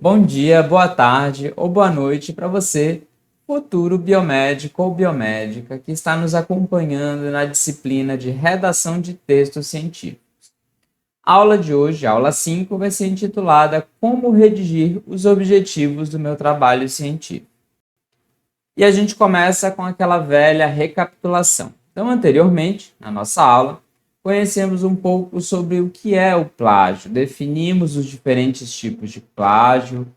Bom dia, boa tarde ou boa noite para você, futuro biomédico ou biomédica que está nos acompanhando na disciplina de redação de textos científicos. A aula de hoje, a aula 5, vai ser intitulada Como redigir os objetivos do meu trabalho científico. E a gente começa com aquela velha recapitulação. Então, anteriormente, na nossa aula, conhecemos um pouco sobre o que é o plágio, definimos os diferentes tipos de plágio,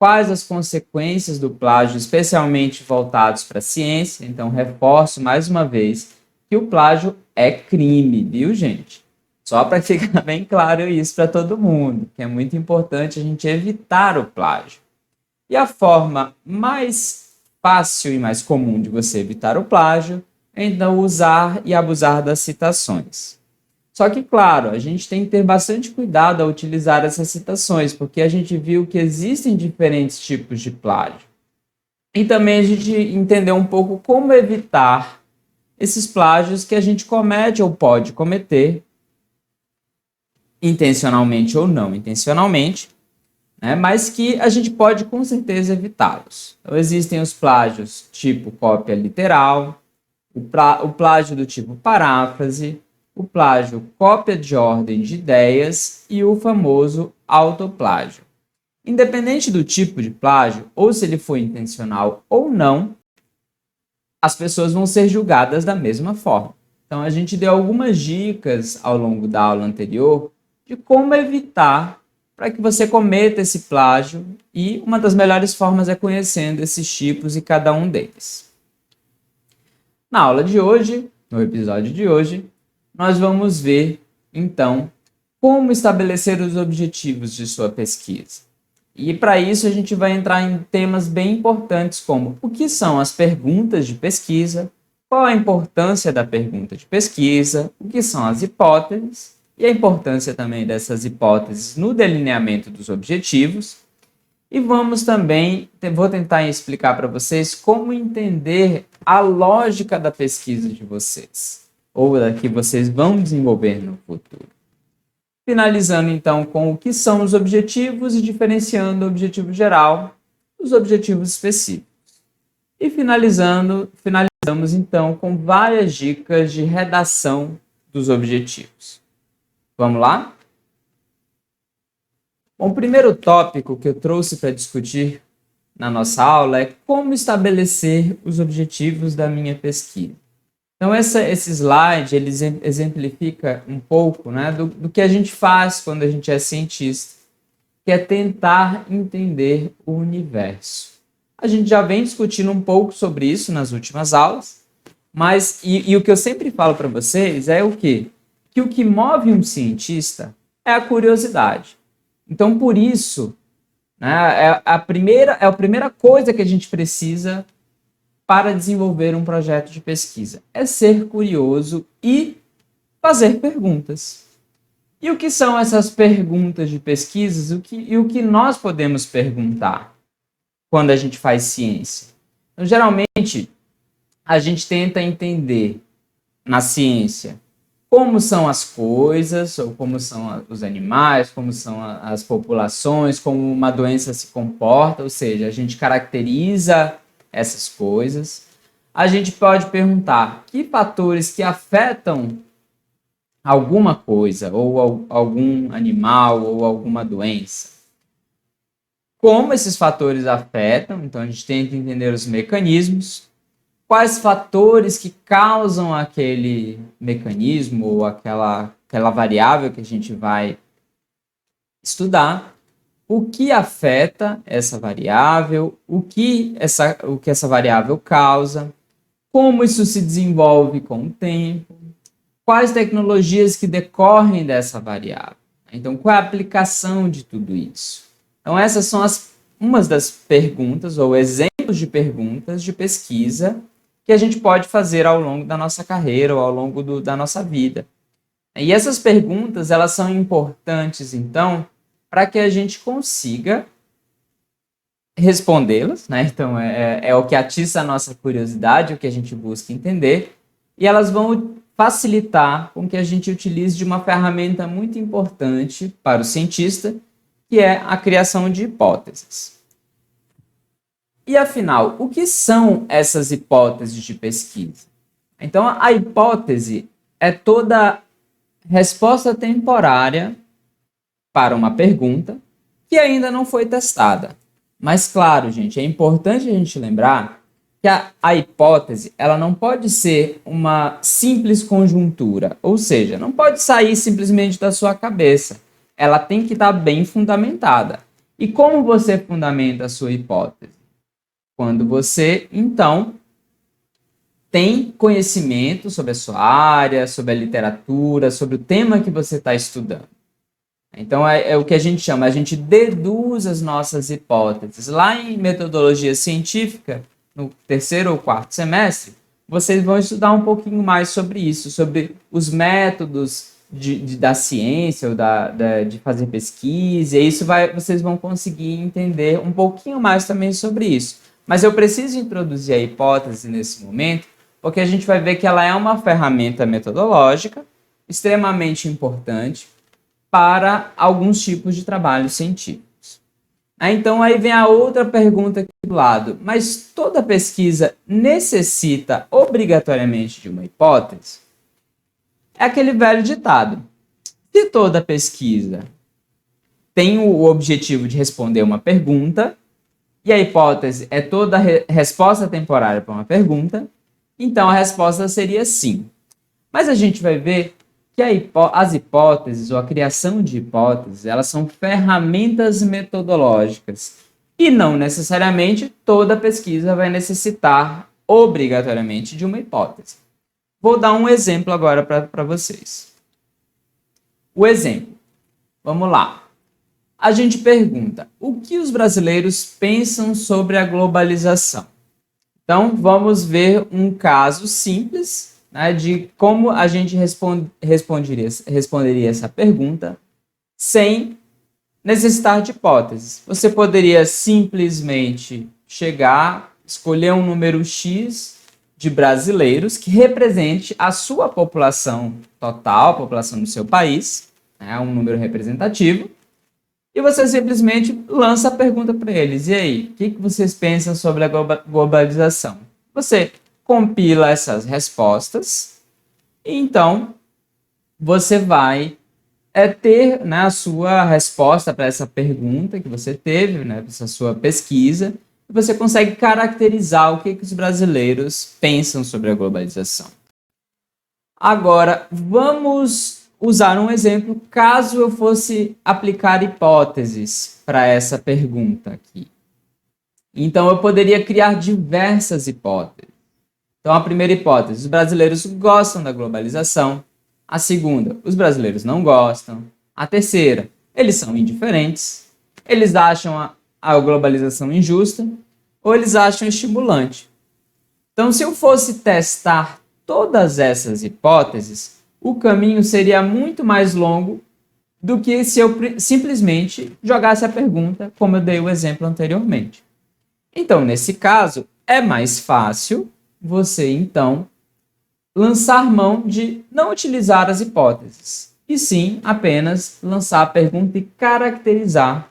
quais as consequências do plágio, especialmente voltados para a ciência. Então, reforço mais uma vez que o plágio é crime, viu, gente? Só para ficar bem claro isso para todo mundo, que é muito importante a gente evitar o plágio. E a forma mais fácil e mais comum de você evitar o plágio é então usar e abusar das citações. Só que, claro, a gente tem que ter bastante cuidado ao utilizar essas citações, porque a gente viu que existem diferentes tipos de plágio. E também a gente entendeu um pouco como evitar esses plágios que a gente comete ou pode cometer, intencionalmente ou não intencionalmente, né? Mas que a gente pode com certeza evitá-los. Então, existem os plágios tipo cópia literal, o plágio do tipo paráfrase, o plágio cópia de ordem de ideias e o famoso autoplágio. Independente do tipo de plágio, ou se ele foi intencional ou não, as pessoas vão ser julgadas da mesma forma. Então, a gente deu algumas dicas ao longo da aula anterior de como evitar para que você cometa esse plágio, e uma das melhores formas é conhecendo esses tipos e cada um deles. Na aula de hoje, no episódio de hoje, nós vamos ver, então, como estabelecer os objetivos de sua pesquisa. E para isso a gente vai entrar em temas bem importantes como o que são as perguntas de pesquisa, qual a importância da pergunta de pesquisa, o que são as hipóteses e a importância também dessas hipóteses no delineamento dos objetivos. E vamos também, vou tentar explicar para vocês como entender a lógica da pesquisa de vocês, ou da que vocês vão desenvolver no futuro. Finalizando então com o que são os objetivos e diferenciando o objetivo geral dos objetivos específicos. E finalizamos então com várias dicas de redação dos objetivos. Vamos lá? Bom, o primeiro tópico que eu trouxe para discutir na nossa aula é como estabelecer os objetivos da minha pesquisa. Então, esse slide ele exemplifica um pouco, né, do que a gente faz quando a gente é cientista, que é tentar entender o universo. A gente já vem discutindo um pouco sobre isso nas últimas aulas, mas e o que eu sempre falo para vocês é o quê? Que o que move um cientista é a curiosidade. Então, por isso, né, é a primeira coisa que a gente precisa para desenvolver um projeto de pesquisa. É ser curioso e fazer perguntas. E o que são essas perguntas de pesquisas? O que nós podemos perguntar quando a gente faz ciência? Então, geralmente, a gente tenta entender na ciência como são as coisas, ou como são os animais, como são as populações, como uma doença se comporta, ou seja, a gente caracteriza essas coisas. A gente pode perguntar que fatores que afetam alguma coisa, ou algum animal, ou alguma doença. Como esses fatores afetam, então a gente tenta entender os mecanismos, quais fatores que causam aquele mecanismo ou aquela variável que a gente vai estudar, o que afeta essa variável, o que essa variável causa, como isso se desenvolve com o tempo, quais tecnologias que decorrem dessa variável. Então, qual é a aplicação de tudo isso? Então, essas são umas das perguntas ou exemplos de perguntas de pesquisa que a gente pode fazer ao longo da nossa carreira ou ao longo da nossa vida. E essas perguntas, elas são importantes, então, para que a gente consiga respondê-las, né? Então, é o que atiça a nossa curiosidade, o que a gente busca entender, e elas vão facilitar com que a gente utilize de uma ferramenta muito importante para o cientista, que é a criação de hipóteses. E afinal, o que são essas hipóteses de pesquisa? Então, a hipótese é toda resposta temporária para uma pergunta que ainda não foi testada. Mas, claro, gente, é importante a gente lembrar que a hipótese ela não pode ser uma simples conjuntura, ou seja, não pode sair simplesmente da sua cabeça. Ela tem que estar bem fundamentada. E como você fundamenta a sua hipótese? Quando você, então, tem conhecimento sobre a sua área, sobre a literatura, sobre o tema que você está estudando. Então, é o que a gente chama, a gente deduz as nossas hipóteses. Lá em metodologia científica, no terceiro ou quarto semestre, vocês vão estudar um pouquinho mais sobre isso, sobre os métodos da ciência, ou de fazer pesquisa, e isso vocês vão conseguir entender um pouquinho mais também sobre isso. Mas eu preciso introduzir a hipótese nesse momento, porque a gente vai ver que ela é uma ferramenta metodológica extremamente importante para alguns tipos de trabalhos científicos. Então, aí vem a outra pergunta aqui do lado. Mas toda pesquisa necessita obrigatoriamente de uma hipótese? É aquele velho ditado. Se toda pesquisa tem o objetivo de responder uma pergunta, e a hipótese é toda resposta temporária para uma pergunta, então a resposta seria sim. Mas a gente vai ver que as hipóteses, ou a criação de hipóteses, elas são ferramentas metodológicas. E não necessariamente toda pesquisa vai necessitar obrigatoriamente de uma hipótese. Vou dar um exemplo agora para vocês. O exemplo. Vamos lá. A gente pergunta, o que os brasileiros pensam sobre a globalização? Então, vamos ver um caso simples, né, de como a gente responderia essa pergunta sem necessitar de hipóteses. Você poderia simplesmente chegar, escolher um número X de brasileiros que represente a sua população total, a população do seu país, né, um número representativo, e você simplesmente lança a pergunta para eles. E aí, o que vocês pensam sobre a globalização? Você compila essas respostas e então você vai ter, né, a sua resposta para essa pergunta que você teve, né, essa sua pesquisa, e você consegue caracterizar o que os brasileiros pensam sobre a globalização. Agora, vamos usar um exemplo caso eu fosse aplicar hipóteses para essa pergunta aqui. Então, eu poderia criar diversas hipóteses. Então, a primeira hipótese, os brasileiros gostam da globalização. A segunda, os brasileiros não gostam. A terceira, eles são indiferentes. Eles acham a globalização injusta ou eles acham estimulante. Então, se eu fosse testar todas essas hipóteses, o caminho seria muito mais longo do que se eu simplesmente jogasse a pergunta, como eu dei o exemplo anteriormente. Então, nesse caso, é mais fácil você, então, lançar mão de não utilizar as hipóteses, e sim apenas lançar a pergunta e caracterizar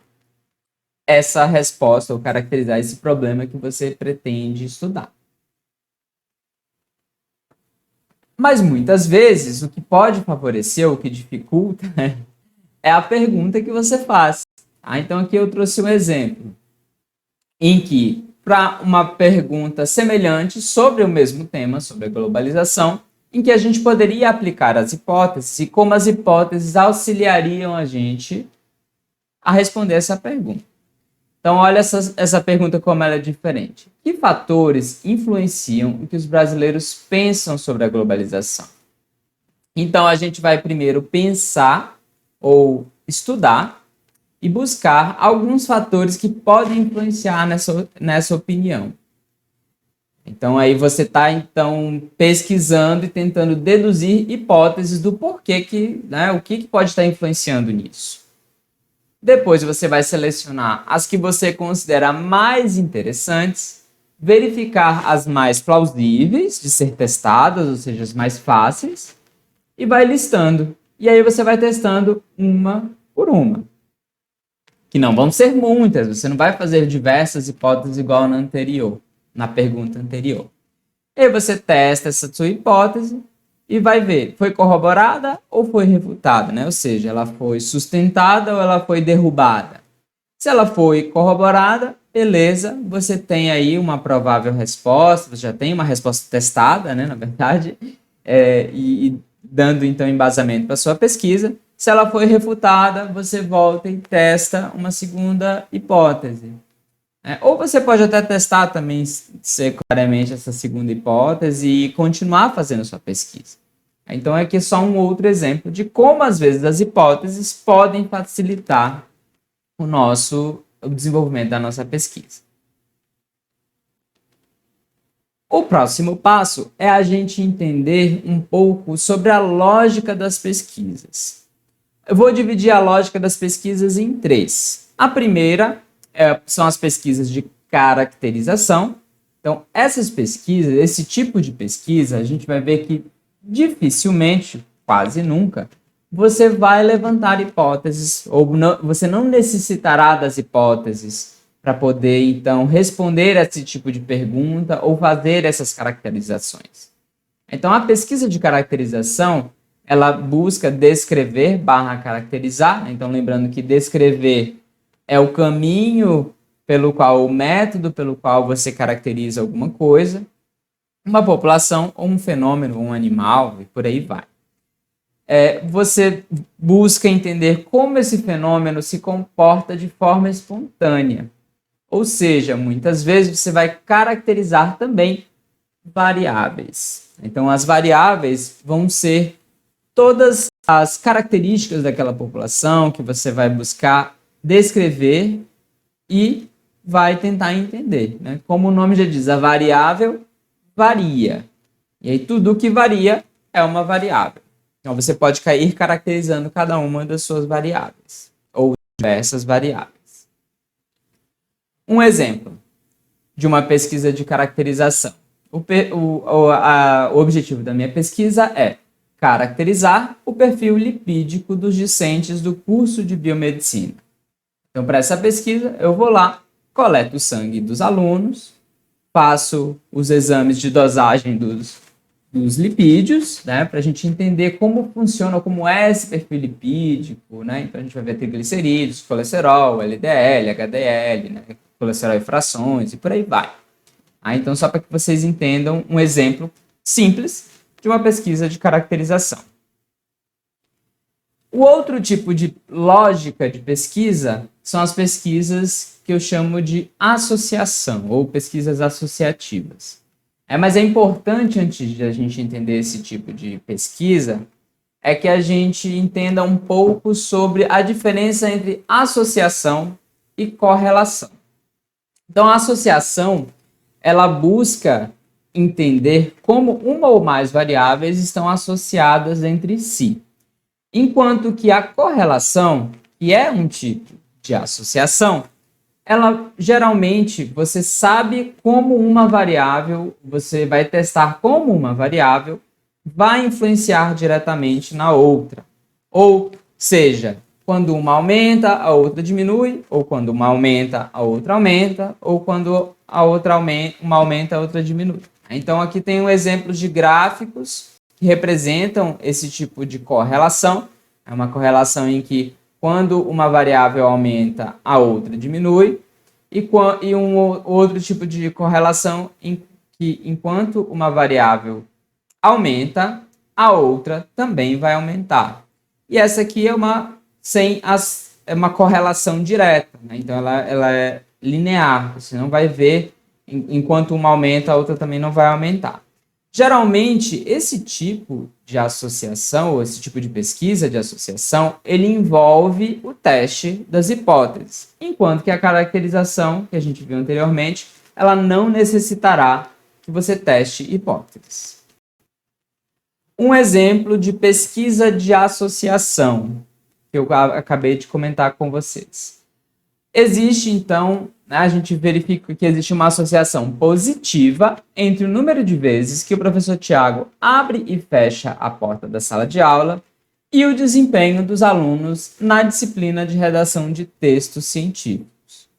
essa resposta, ou caracterizar esse problema que você pretende estudar. Mas muitas vezes o que pode favorecer ou o que dificulta, né, é a pergunta que você faz. Então aqui eu trouxe um exemplo em que, para uma pergunta semelhante sobre o mesmo tema, sobre a globalização, em que a gente poderia aplicar as hipóteses e como as hipóteses auxiliariam a gente a responder essa pergunta. Então, olha essa pergunta como ela é diferente. Que fatores influenciam o que os brasileiros pensam sobre a globalização? Então, a gente vai primeiro pensar ou estudar e buscar alguns fatores que podem influenciar nessa opinião. Então, aí você está pesquisando e tentando deduzir hipóteses do porquê o que pode estar influenciando nisso. Depois você vai selecionar as que você considera mais interessantes, verificar as mais plausíveis de ser testadas, ou seja, as mais fáceis, e vai listando. E aí você vai testando uma por uma. que não vão ser muitas, você não vai fazer diversas hipóteses igual na pergunta anterior. E aí você testa essa sua hipótese e vai ver, foi corroborada ou foi refutada, né? Ou seja, ela foi sustentada ou ela foi derrubada. Se ela foi corroborada, beleza, você tem aí uma provável resposta, você já tem uma resposta testada, né, na verdade, e dando então embasamento para a sua pesquisa. Se ela foi refutada, você volta e testa uma segunda hipótese. Ou você pode até testar também secundariamente essa segunda hipótese e continuar fazendo sua pesquisa. Então aqui é só um outro exemplo de como às vezes as hipóteses podem facilitar o desenvolvimento da nossa pesquisa. O próximo passo é a gente entender um pouco sobre a lógica das pesquisas. Eu vou dividir a lógica das pesquisas em três. A primeira são as pesquisas de caracterização. Então, essas pesquisas, esse tipo de pesquisa, a gente vai ver que dificilmente, quase nunca, você vai levantar hipóteses, ou não, você não necessitará das hipóteses para poder, então, responder a esse tipo de pergunta ou fazer essas caracterizações. Então, a pesquisa de caracterização, ela busca descrever / caracterizar. Então, lembrando que descrever é o caminho o método pelo qual você caracteriza alguma coisa, uma população ou um fenômeno, um animal, e por aí vai. Você busca entender como esse fenômeno se comporta de forma espontânea. Ou seja, muitas vezes você vai caracterizar também variáveis. Então, as variáveis vão ser todas as características daquela população que você vai buscar descrever e vai tentar entender, né? Como o nome já diz, a variável varia. E aí tudo que varia é uma variável. Então você pode ir caracterizando cada uma das suas variáveis, ou diversas variáveis. Um exemplo de uma pesquisa de caracterização. O objetivo da minha pesquisa é caracterizar o perfil lipídico dos discentes do curso de biomedicina. Então, para essa pesquisa, eu vou lá, coleto o sangue dos alunos, faço os exames de dosagem dos lipídios, né, para a gente entender como funciona, como é esse perfil lipídico, né? Então a gente vai ver triglicerídeos, colesterol, LDL, HDL, né, colesterol e frações e por aí vai. Então, só para que vocês entendam um exemplo simples de uma pesquisa de caracterização. O outro tipo de lógica de pesquisa são as pesquisas que eu chamo de associação, ou pesquisas associativas. Mas é importante, antes de a gente entender esse tipo de pesquisa, que a gente entenda um pouco sobre a diferença entre associação e correlação. Então, a associação, ela busca entender como uma ou mais variáveis estão associadas entre si. Enquanto que a correlação, que é um tipo de associação, ela geralmente você sabe como uma variável, você vai testar como uma variável vai influenciar diretamente na outra. Ou seja, quando uma aumenta, a outra diminui, ou quando uma aumenta, a outra aumenta, ou quando a outra uma aumenta, a outra diminui. Então aqui tem um exemplo de gráficos que representam esse tipo de correlação. É uma correlação em que quando uma variável aumenta, a outra diminui, e um outro tipo de correlação em que enquanto uma variável aumenta, a outra também vai aumentar. E essa aqui é uma correlação direta, né? Então ela é linear, você não vai ver enquanto uma aumenta, a outra também não vai aumentar. Geralmente, esse tipo de associação, ou esse tipo de pesquisa de associação, ele envolve o teste das hipóteses, enquanto que a caracterização, que a gente viu anteriormente, ela não necessitará que você teste hipóteses. Um exemplo de pesquisa de associação, que eu acabei de comentar com vocês. Existe, então, a gente verifica que existe uma associação positiva entre o número de vezes que o professor Tiago abre e fecha a porta da sala de aula e o desempenho dos alunos na disciplina de redação de textos científicos.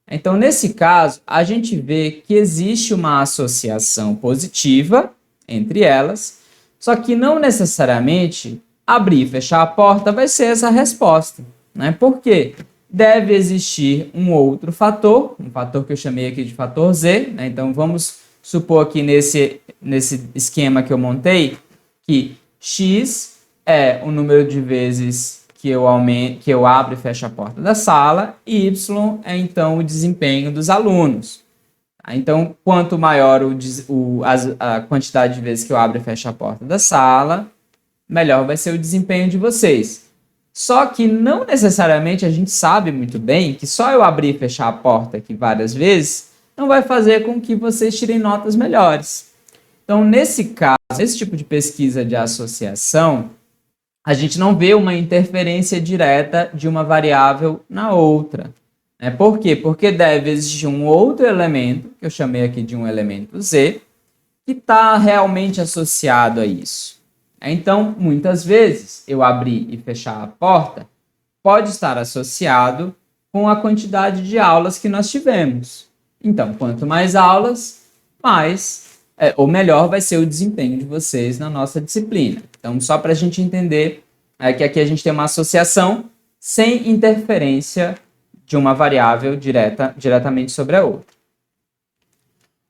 Então, nesse caso, a gente vê que existe uma associação positiva entre elas, só que não necessariamente abrir e fechar a porta vai ser essa resposta, né? Por quê? Deve existir um outro fator, um fator que eu chamei aqui de fator Z, né? Então, vamos supor aqui nesse esquema que eu montei, que x é o número de vezes que eu abro e fecho a porta da sala, e y é então o desempenho dos alunos. Então, quanto maior a quantidade de vezes que eu abro e fecho a porta da sala, melhor vai ser o desempenho de vocês. Só que não necessariamente a gente sabe muito bem que só eu abrir e fechar a porta aqui várias vezes não vai fazer com que vocês tirem notas melhores. Então, nesse caso, esse tipo de pesquisa de associação, a gente não vê uma interferência direta de uma variável na outra. Por quê? Porque deve existir um outro elemento, que eu chamei aqui de um elemento Z, que está realmente associado a isso. Então, muitas vezes, eu abrir e fechar a porta pode estar associado com a quantidade de aulas que nós tivemos. Então, quanto mais aulas, ou melhor vai ser o desempenho de vocês na nossa disciplina. Então, só para a gente entender que aqui a gente tem uma associação sem interferência de uma variável diretamente sobre a outra.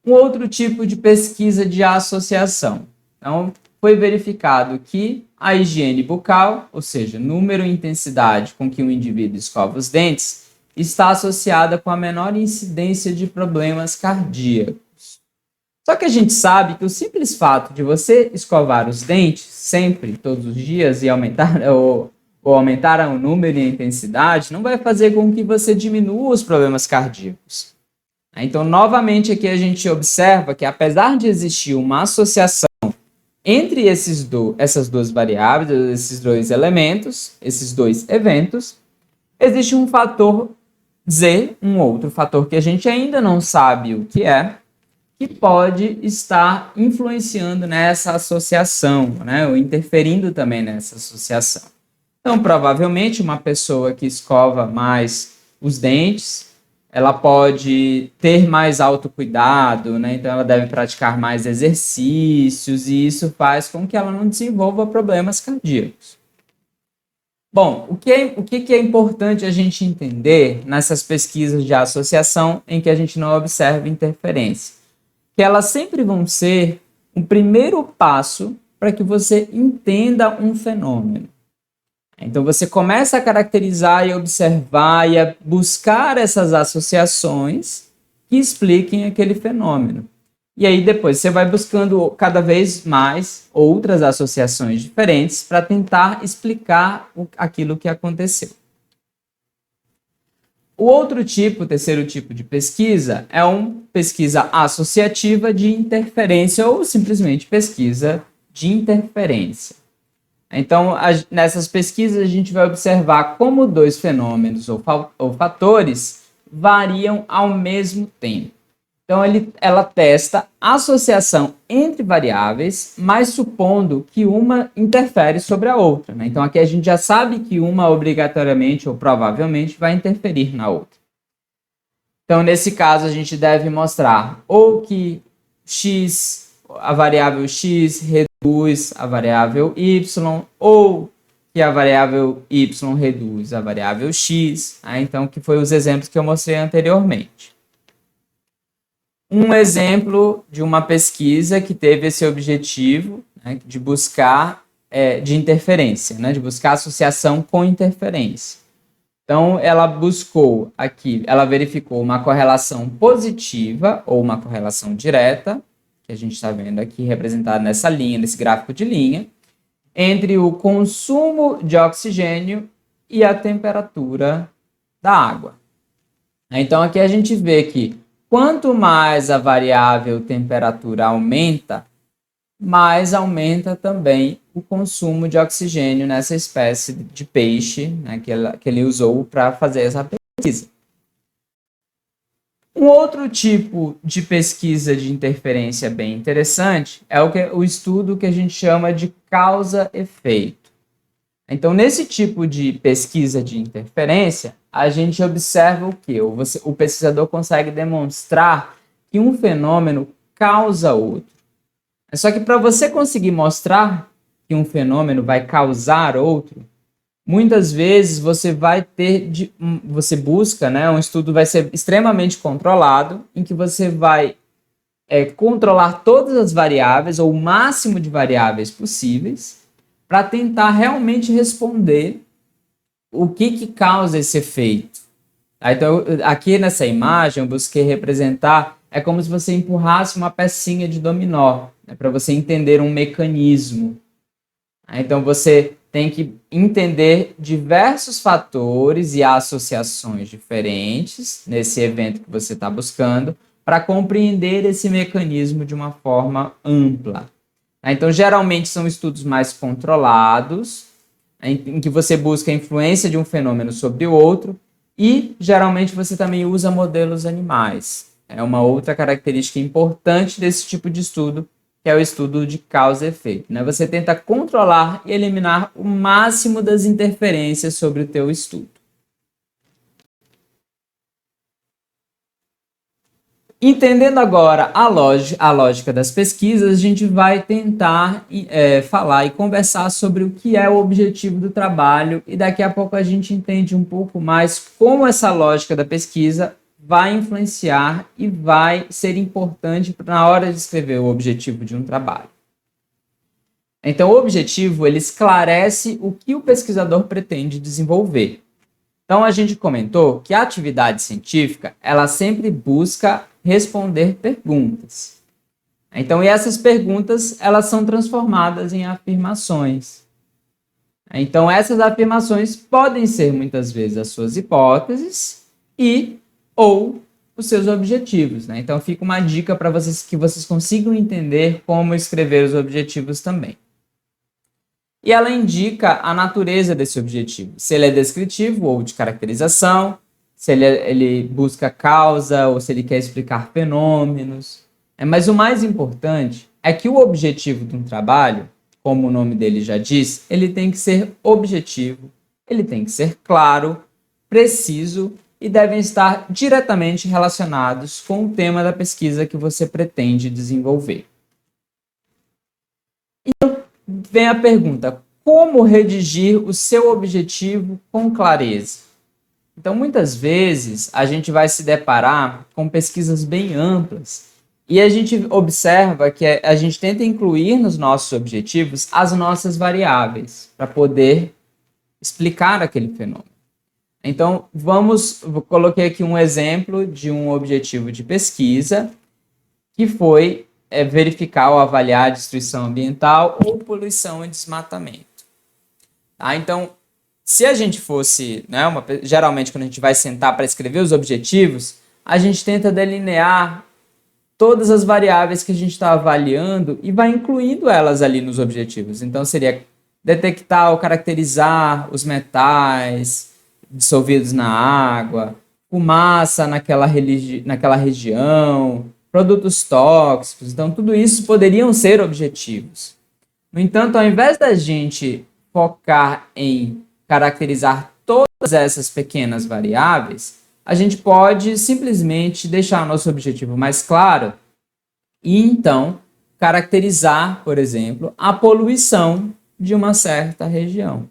Um outro tipo de pesquisa de associação. Então, foi verificado que a higiene bucal, ou seja, número e intensidade com que o indivíduo escova os dentes, está associada com a menor incidência de problemas cardíacos. Só que a gente sabe que o simples fato de você escovar os dentes sempre, todos os dias, e aumentar o número e a intensidade, não vai fazer com que você diminua os problemas cardíacos. Então, novamente, aqui a gente observa que, apesar de existir uma associação entre essas duas variáveis, esses dois elementos, esses dois eventos, existe um fator Z, um outro fator que a gente ainda não sabe o que é, que pode estar influenciando nessa associação, né, ou interferindo também nessa associação. Então, provavelmente, uma pessoa que escova mais os dentes, ela pode ter mais autocuidado, né? Então ela deve praticar mais exercícios e isso faz com que ela não desenvolva problemas cardíacos. Bom, o que é importante a gente entender nessas pesquisas de associação em que a gente não observa interferência? Que elas sempre vão ser um primeiro passo para que você entenda um fenômeno. Então, você começa a caracterizar e observar e a buscar essas associações que expliquem aquele fenômeno. E aí, depois, você vai buscando cada vez mais outras associações diferentes para tentar explicar aquilo que aconteceu. O terceiro tipo de pesquisa, é uma pesquisa associativa de interferência ou simplesmente pesquisa de interferência. Então, nessas pesquisas, a gente vai observar como dois fenômenos ou fatores variam ao mesmo tempo. Então, ela testa a associação entre variáveis, mas supondo que uma interfere sobre a outra, né? Então, aqui a gente já sabe que uma obrigatoriamente ou provavelmente vai interferir na outra. Então, nesse caso, a gente deve mostrar ou que a variável x reduz a variável y, ou que a variável y reduz a variável x, então, que foi os exemplos que eu mostrei anteriormente. Um exemplo de uma pesquisa que teve esse objetivo, né, de buscar de interferência, né, de buscar associação com interferência. Então, ela buscou aqui, ela verificou uma correlação positiva ou uma correlação direta, que a gente está vendo aqui representado nessa linha, nesse gráfico de linha, entre o consumo de oxigênio e a temperatura da água. Então, aqui a gente vê que quanto mais a variável temperatura aumenta, mais aumenta também o consumo de oxigênio nessa espécie de peixe, né, que ele usou para fazer essa pesquisa. Um outro tipo de pesquisa de interferência bem interessante é o estudo que a gente chama de causa-efeito. Então, nesse tipo de pesquisa de interferência, a gente observa o quê? O pesquisador consegue demonstrar que um fenômeno causa outro. Só que para você conseguir mostrar que um fenômeno vai causar outro, muitas vezes você vai você busca, né, um estudo vai ser extremamente controlado, em que você vai controlar todas as variáveis, ou o máximo de variáveis possíveis, para tentar realmente responder o que causa esse efeito. Então, aqui nessa imagem, eu busquei representar, é como se você empurrasse uma pecinha de dominó, né, para você entender um mecanismo. Então, você tem que entender diversos fatores e associações diferentes nesse evento que você está buscando, para compreender esse mecanismo de uma forma ampla. Então, geralmente são estudos mais controlados, em que você busca a influência de um fenômeno sobre o outro, e geralmente você também usa modelos animais. É uma outra característica importante desse tipo de estudo, que é o estudo de causa e efeito, né? Você tenta controlar e eliminar o máximo das interferências sobre o teu estudo. Entendendo agora a lógica das pesquisas, a gente vai tentar falar e conversar sobre o que é o objetivo do trabalho, e daqui a pouco a gente entende um pouco mais como essa lógica da pesquisa vai influenciar e vai ser importante na hora de escrever o objetivo de um trabalho. Então, o objetivo, ele esclarece o que o pesquisador pretende desenvolver. Então, a gente comentou que a atividade científica, ela sempre busca responder perguntas. Então, e essas perguntas, elas são transformadas em afirmações. Então, essas afirmações podem ser, muitas vezes, as suas hipóteses ou os seus objetivos, né? Então, fica uma dica para vocês, que vocês consigam entender como escrever os objetivos também. E ela indica a natureza desse objetivo, se ele é descritivo ou de caracterização, se ele busca causa ou se ele quer explicar fenômenos. Mas o mais importante é que o objetivo de um trabalho, como o nome dele já diz, ele tem que ser objetivo, ele tem que ser claro, preciso e devem estar diretamente relacionados com o tema da pesquisa que você pretende desenvolver. Vem a pergunta: como redigir o seu objetivo com clareza? Então, muitas vezes, a gente vai se deparar com pesquisas bem amplas e a gente observa que a gente tenta incluir nos nossos objetivos as nossas variáveis para poder explicar aquele fenômeno. Então, coloquei aqui um exemplo de um objetivo de pesquisa que foi verificar ou avaliar a destruição ambiental ou poluição e desmatamento. Tá? Então, se a gente fosse, né, geralmente quando a gente vai sentar para escrever os objetivos, a gente tenta delinear todas as variáveis que a gente está avaliando e vai incluindo elas ali nos objetivos. Então, seria detectar ou caracterizar os metais dissolvidos na água, fumaça naquela região, produtos tóxicos. Então, tudo isso poderiam ser objetivos. No entanto, ao invés da gente focar em caracterizar todas essas pequenas variáveis, a gente pode simplesmente deixar nosso objetivo mais claro e, então, caracterizar, por exemplo, a poluição de uma certa região.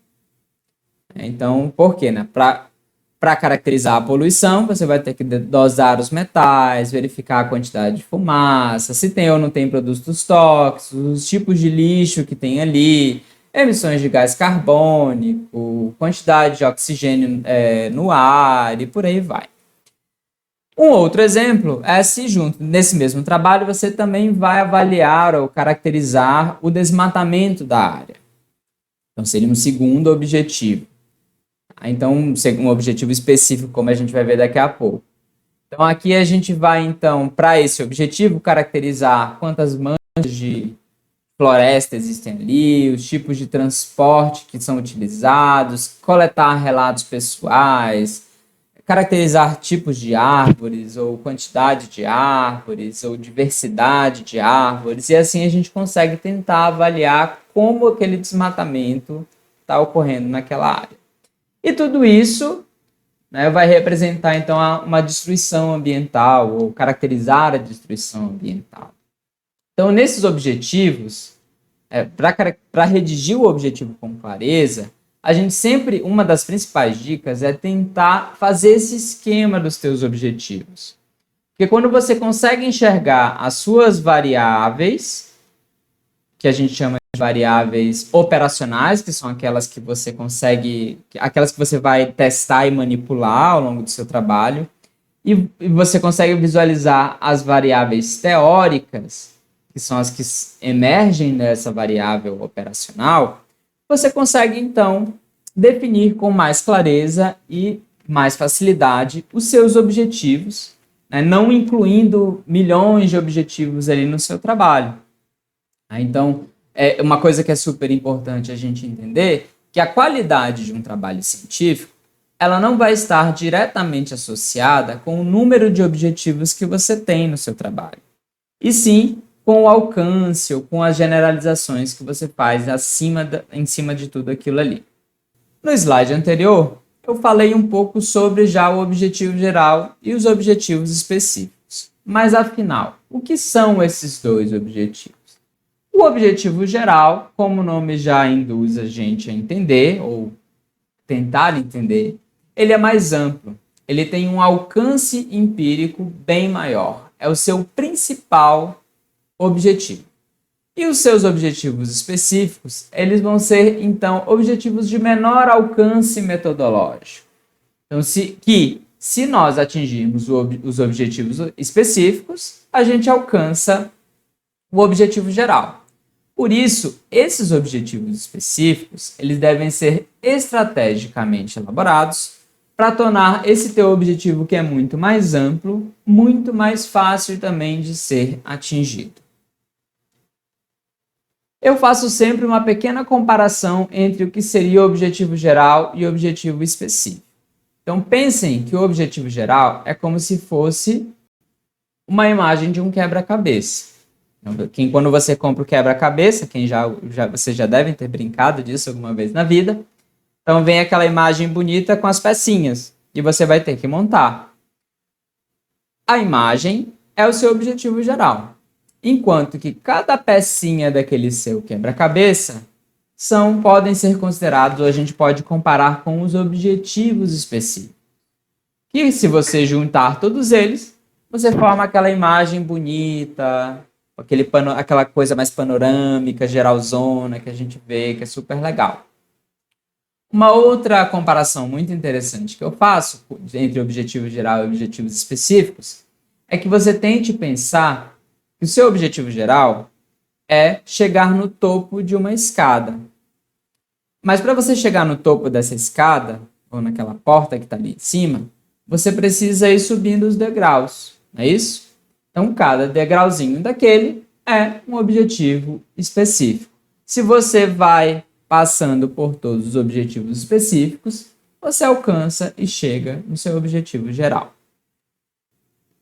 Então, por quê? Né? Para caracterizar a poluição, você vai ter que dosar os metais, verificar a quantidade de fumaça, se tem ou não tem produtos tóxicos, os tipos de lixo que tem ali, emissões de gás carbônico, quantidade de oxigênio no ar e por aí vai. Um outro exemplo é se junto nesse mesmo trabalho você também vai avaliar ou caracterizar o desmatamento da área. Então seria um segundo objetivo. Então, um objetivo específico, como a gente vai ver daqui a pouco. Então, aqui a gente vai, então, para esse objetivo, caracterizar quantas manchas de floresta existem ali, os tipos de transporte que são utilizados, coletar relatos pessoais, caracterizar tipos de árvores, ou quantidade de árvores, ou diversidade de árvores, e assim a gente consegue tentar avaliar como aquele desmatamento está ocorrendo naquela área. E tudo isso, né, vai representar, então, uma destruição ambiental, ou caracterizar a destruição ambiental. Então, nesses objetivos, para redigir o objetivo com clareza, a gente sempre, uma das principais dicas é tentar fazer esse esquema dos teus objetivos. Porque quando você consegue enxergar as suas variáveis, que a gente chama de variáveis operacionais, que são aquelas que você consegue, aquelas que você vai testar e manipular ao longo do seu trabalho, e você consegue visualizar as variáveis teóricas, que são as que emergem dessa variável operacional, você consegue, então, definir com mais clareza e mais facilidade os seus objetivos, né, não incluindo milhões de objetivos ali no seu trabalho. Então, é uma coisa que é super importante a gente entender, que a qualidade de um trabalho científico, ela não vai estar diretamente associada com o número de objetivos que você tem no seu trabalho, e sim com o alcance ou com as generalizações que você faz em cima de tudo aquilo ali. No slide anterior, eu falei um pouco sobre já o objetivo geral e os objetivos específicos. Mas afinal, o que são esses dois objetivos? O objetivo geral, como o nome já induz a gente a entender, ou tentar entender, ele é mais amplo. Ele tem um alcance empírico bem maior. É o seu principal objetivo. E os seus objetivos específicos, eles vão ser, então, objetivos de menor alcance metodológico. Então, se nós atingirmos os objetivos específicos, a gente alcança o objetivo geral. Por isso, esses objetivos específicos, eles devem ser estrategicamente elaborados para tornar esse teu objetivo, que é muito mais amplo, muito mais fácil também de ser atingido. Eu faço sempre uma pequena comparação entre o que seria o objetivo geral e o objetivo específico. Então, pensem que o objetivo geral é como se fosse uma imagem de um quebra-cabeça. Quando você compra o quebra-cabeça, vocês já devem ter brincado disso alguma vez na vida, então vem aquela imagem bonita com as pecinhas, e você vai ter que montar. A imagem é o seu objetivo geral. Enquanto que cada pecinha daquele seu quebra-cabeça podem ser considerados, ou a gente pode comparar com os objetivos específicos. Que se você juntar todos eles, você forma aquela imagem bonita, aquela coisa mais panorâmica, geralzona, que a gente vê, que é super legal. Uma outra comparação muito interessante que eu faço entre objetivo geral e objetivos específicos é que você tente pensar que o seu objetivo geral é chegar no topo de uma escada. Mas para você chegar no topo dessa escada, ou naquela porta que está ali em cima, você precisa ir subindo os degraus, não é isso? Então, cada degrauzinho daquele é um objetivo específico. Se você vai passando por todos os objetivos específicos, você alcança e chega no seu objetivo geral.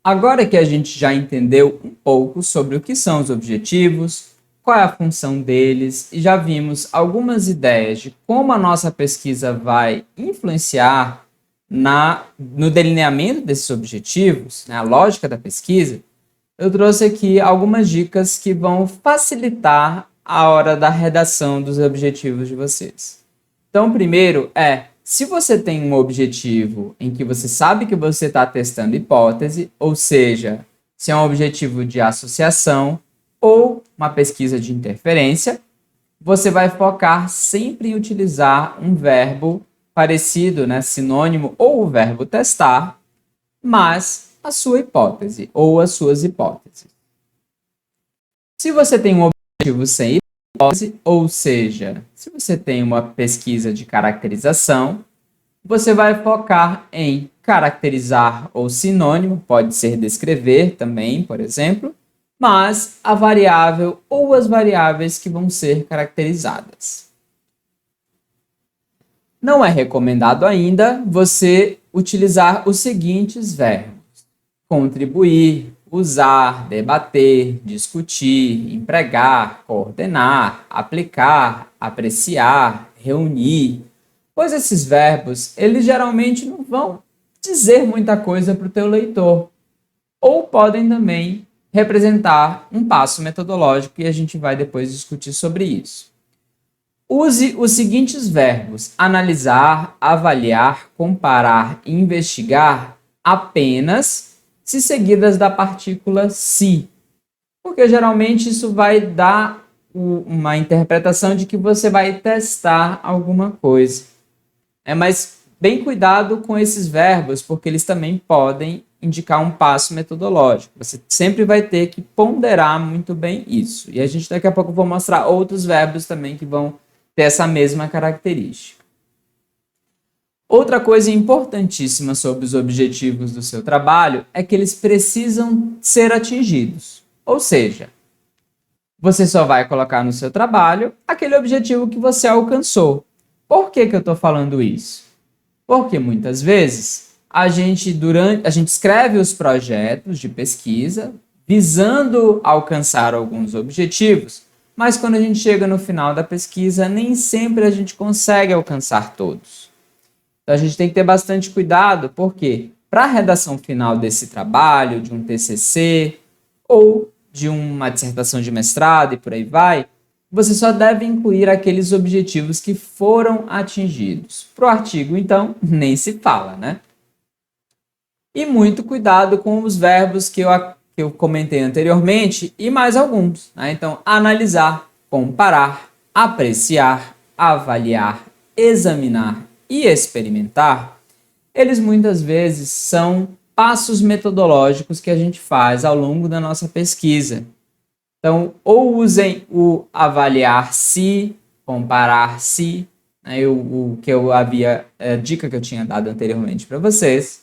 Agora que a gente já entendeu um pouco sobre o que são os objetivos, qual é a função deles, e já vimos algumas ideias de como a nossa pesquisa vai influenciar no delineamento desses objetivos, né, a lógica da pesquisa, eu trouxe aqui algumas dicas que vão facilitar a hora da redação dos objetivos de vocês. Então, primeiro se você tem um objetivo em que você sabe que você está testando hipótese, ou seja, se é um objetivo de associação ou uma pesquisa de interferência, você vai focar sempre em utilizar um verbo parecido, né, sinônimo, ou o verbo testar, mas a sua hipótese ou as suas hipóteses. Se você tem um objetivo sem hipótese, ou seja, se você tem uma pesquisa de caracterização, você vai focar em caracterizar ou sinônimo, pode ser descrever também, por exemplo, mas a variável ou as variáveis que vão ser caracterizadas. Não é recomendado ainda você utilizar os seguintes verbos: contribuir, usar, debater, discutir, empregar, coordenar, aplicar, apreciar, reunir, pois esses verbos, eles geralmente não vão dizer muita coisa para o teu leitor, ou podem também representar um passo metodológico e a gente vai depois discutir sobre isso. Use os seguintes verbos: analisar, avaliar, comparar e investigar apenas se seguidas da partícula se, porque geralmente isso vai dar uma interpretação de que você vai testar alguma coisa. Mas bem cuidado com esses verbos, porque eles também podem indicar um passo metodológico. Você sempre vai ter que ponderar muito bem isso. E a gente daqui a pouco vou mostrar outros verbos também que vão ter essa mesma característica. Outra coisa importantíssima sobre os objetivos do seu trabalho é que eles precisam ser atingidos. Ou seja, você só vai colocar no seu trabalho aquele objetivo que você alcançou. Por que eu estou falando isso? Porque muitas vezes a gente escreve os projetos de pesquisa visando alcançar alguns objetivos, mas quando a gente chega no final da pesquisa, nem sempre a gente consegue alcançar todos. Então a gente tem que ter bastante cuidado, porque para a redação final desse trabalho, de um TCC ou de uma dissertação de mestrado e por aí vai, você só deve incluir aqueles objetivos que foram atingidos. Para o artigo, então, nem se fala, né? E muito cuidado com os verbos que eu comentei anteriormente e mais alguns, né? Então, analisar, comparar, apreciar, avaliar, examinar e experimentar, eles muitas vezes são passos metodológicos que a gente faz ao longo da nossa pesquisa. Então, ou usem o avaliar-se, comparar-se, né, a dica que eu tinha dado anteriormente para vocês,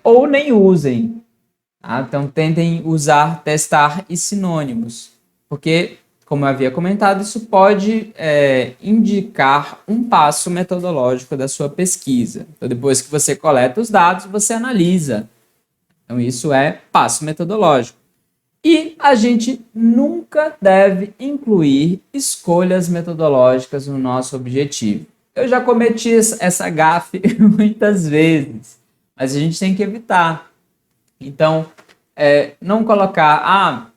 ou nem usem. Tá? Então, tentem usar testar e sinônimos, porque, como eu havia comentado, isso pode indicar um passo metodológico da sua pesquisa. Então, depois que você coleta os dados, você analisa. Então, isso é passo metodológico. E a gente nunca deve incluir escolhas metodológicas no nosso objetivo. Eu já cometi essa gafe muitas vezes, mas a gente tem que evitar. Então, não colocar,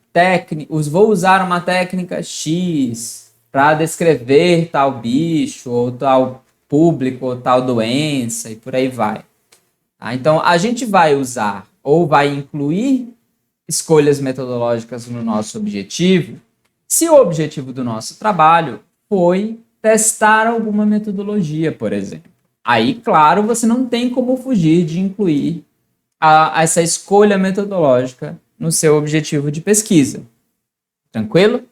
vou usar uma técnica X para descrever tal bicho, ou tal público, ou tal doença, e por aí vai. Tá? Então, a gente vai usar ou vai incluir escolhas metodológicas no nosso objetivo, se o objetivo do nosso trabalho foi testar alguma metodologia, por exemplo. Aí, claro, você não tem como fugir de incluir essa escolha metodológica no seu objetivo de pesquisa. Tranquilo?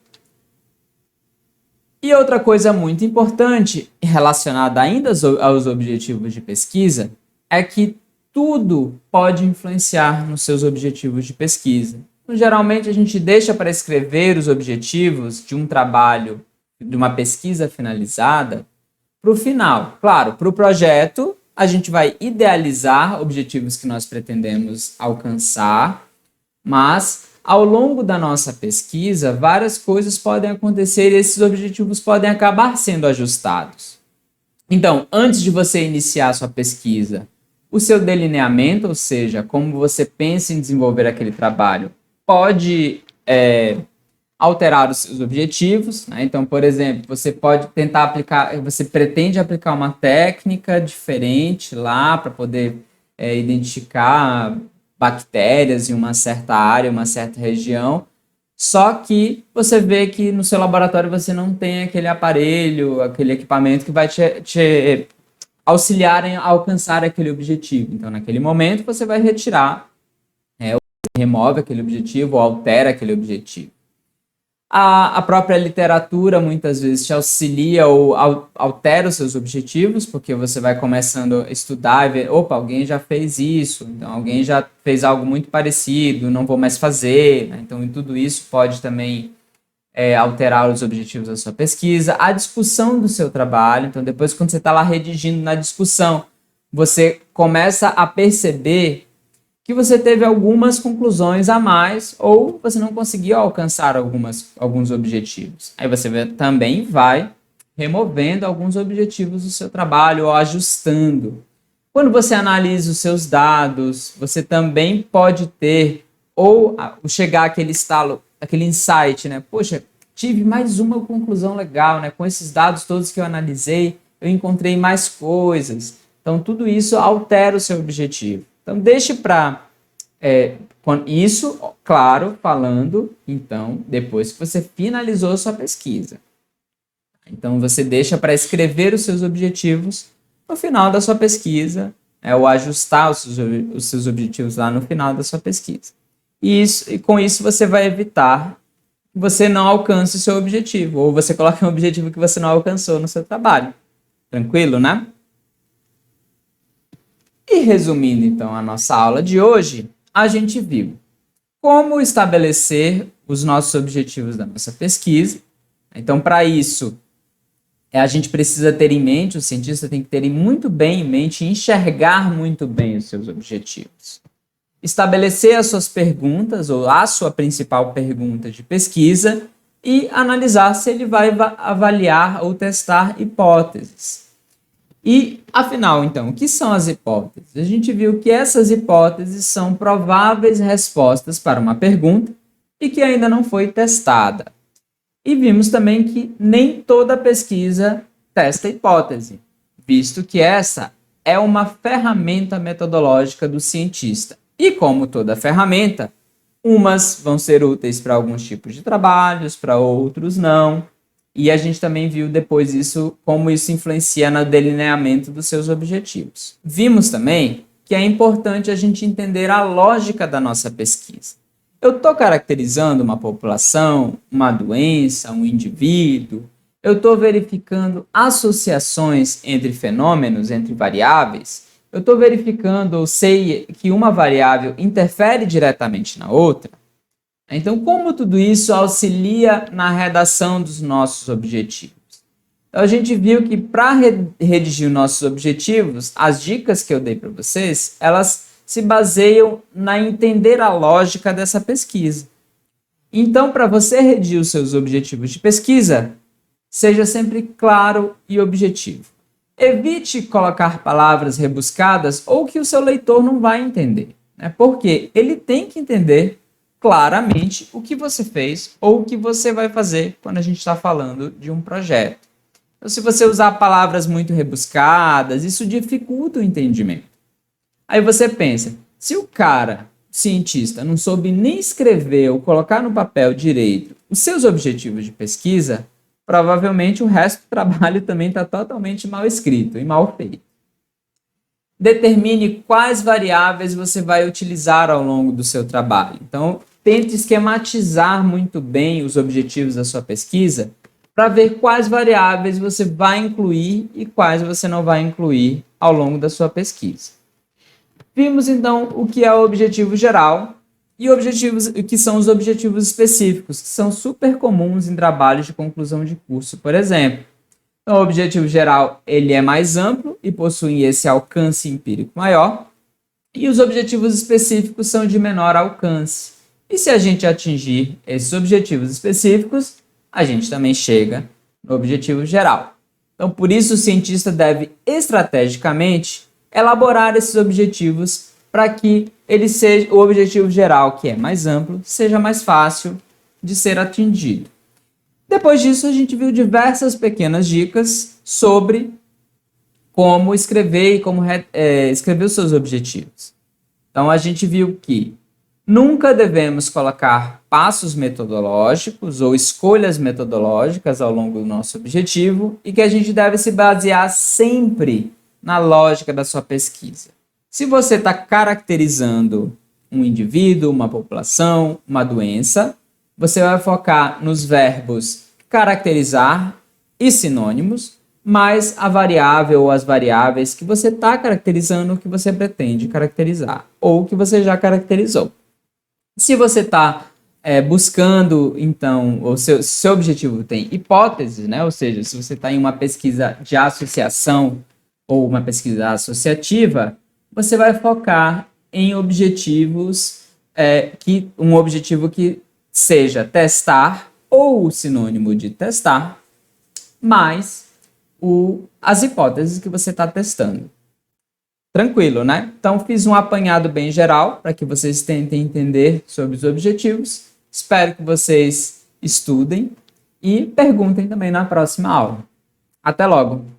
E outra coisa muito importante, relacionada ainda aos objetivos de pesquisa, é que tudo pode influenciar nos seus objetivos de pesquisa. Então, geralmente, a gente deixa para escrever os objetivos de um trabalho, de uma pesquisa finalizada, para o final. Claro, para o projeto, a gente vai idealizar objetivos que nós pretendemos alcançar, mas, ao longo da nossa pesquisa, várias coisas podem acontecer e esses objetivos podem acabar sendo ajustados. Então, antes de você iniciar a sua pesquisa, o seu delineamento, ou seja, como você pensa em desenvolver aquele trabalho, pode alterar os seus objetivos, né? Então, por exemplo, você pode tentar aplicar, você pretende aplicar uma técnica diferente lá para poder identificar bactérias em uma certa área, uma certa região, só que você vê que no seu laboratório você não tem aquele aparelho, aquele equipamento que vai te auxiliarem a alcançar aquele objetivo. Então, naquele momento, você vai retirar, remove aquele objetivo ou altera aquele objetivo. A própria literatura, muitas vezes, te auxilia ou altera os seus objetivos, porque você vai começando a estudar e ver, opa, alguém já fez isso, então alguém já fez algo muito parecido, não vou mais fazer, né? Então, tudo isso pode também alterar os objetivos da sua pesquisa, a discussão do seu trabalho. Então, depois, quando você está lá redigindo na discussão, você começa a perceber que você teve algumas conclusões a mais ou você não conseguiu alcançar alguns objetivos. Aí você também vai removendo alguns objetivos do seu trabalho ou ajustando. Quando você analisa os seus dados, você também pode ter ou chegar àquele estalo, aquele insight, né? Poxa, tive mais uma conclusão legal, né? Com esses dados todos que eu analisei, eu encontrei mais coisas. Então, tudo isso altera o seu objetivo. Então, deixe para... isso, claro, falando, então, depois que você finalizou a sua pesquisa. Então, você deixa para escrever os seus objetivos no final da sua pesquisa, ou ajustar os seus objetivos lá no final da sua pesquisa. E com isso você vai evitar que você não alcance o seu objetivo, ou você coloque um objetivo que você não alcançou no seu trabalho. Tranquilo, né? E resumindo então a nossa aula de hoje, a gente viu como estabelecer os nossos objetivos da nossa pesquisa. Então, para isso, a gente precisa ter em mente, o cientista tem que ter muito bem em mente e enxergar muito bem os seus objetivos. Estabelecer as suas perguntas, ou a sua principal pergunta de pesquisa, e analisar se ele vai avaliar ou testar hipóteses. E, afinal, então, o que são as hipóteses? A gente viu que essas hipóteses são prováveis respostas para uma pergunta e que ainda não foi testada. E vimos também que nem toda pesquisa testa hipótese, visto que essa é uma ferramenta metodológica do cientista. E como toda ferramenta, umas vão ser úteis para alguns tipos de trabalhos, para outros não. E a gente também viu depois como isso influencia no delineamento dos seus objetivos. Vimos também que é importante a gente entender a lógica da nossa pesquisa. Eu estou caracterizando uma população, uma doença, um indivíduo. Eu estou verificando associações entre fenômenos, entre variáveis. Eu estou verificando ou sei que uma variável interfere diretamente na outra. Então, como tudo isso auxilia na redação dos nossos objetivos? Então, a gente viu que para redigir nossos objetivos, as dicas que eu dei para vocês, elas se baseiam na entender a lógica dessa pesquisa. Então, para você redigir os seus objetivos de pesquisa, seja sempre claro e objetivo. Evite colocar palavras rebuscadas ou que o seu leitor não vai entender, né? Porque ele tem que entender claramente o que você fez ou o que você vai fazer quando a gente está falando de um projeto. Então, se você usar palavras muito rebuscadas, isso dificulta o entendimento. Aí você pensa, se o cara, cientista, não soube nem escrever ou colocar no papel direito os seus objetivos de pesquisa, provavelmente o resto do trabalho também está totalmente mal escrito e mal feito. Determine quais variáveis você vai utilizar ao longo do seu trabalho. Então, tente esquematizar muito bem os objetivos da sua pesquisa para ver quais variáveis você vai incluir e quais você não vai incluir ao longo da sua pesquisa. Vimos, então, o que é o objetivo geral e o que são os objetivos específicos, que são super comuns em trabalhos de conclusão de curso, por exemplo. Então, o objetivo geral ele é mais amplo e possui esse alcance empírico maior, e os objetivos específicos são de menor alcance. E se a gente atingir esses objetivos específicos, a gente também chega no objetivo geral. Então, por isso, o cientista deve estrategicamente elaborar esses objetivos para que o objetivo geral, que é mais amplo, seja mais fácil de ser atingido. Depois disso, a gente viu diversas pequenas dicas sobre como escrever e como escrever os seus objetivos. Então, a gente viu que nunca devemos colocar passos metodológicos ou escolhas metodológicas ao longo do nosso objetivo e que a gente deve se basear sempre na lógica da sua pesquisa. Se você está caracterizando um indivíduo, uma população, uma doença, você vai focar nos verbos caracterizar e sinônimos, mais a variável ou as variáveis que você está caracterizando, que você pretende caracterizar, ou que você já caracterizou. Se você está buscando, então, o seu objetivo tem hipóteses, né? Ou seja, se você está em uma pesquisa de associação ou uma pesquisa associativa, você vai focar em objetivos, um objetivo que seja testar ou o sinônimo de testar, mais as hipóteses que você está testando. Tranquilo, né? Então, fiz um apanhado bem geral para que vocês tentem entender sobre os objetivos. Espero que vocês estudem e perguntem também na próxima aula. Até logo!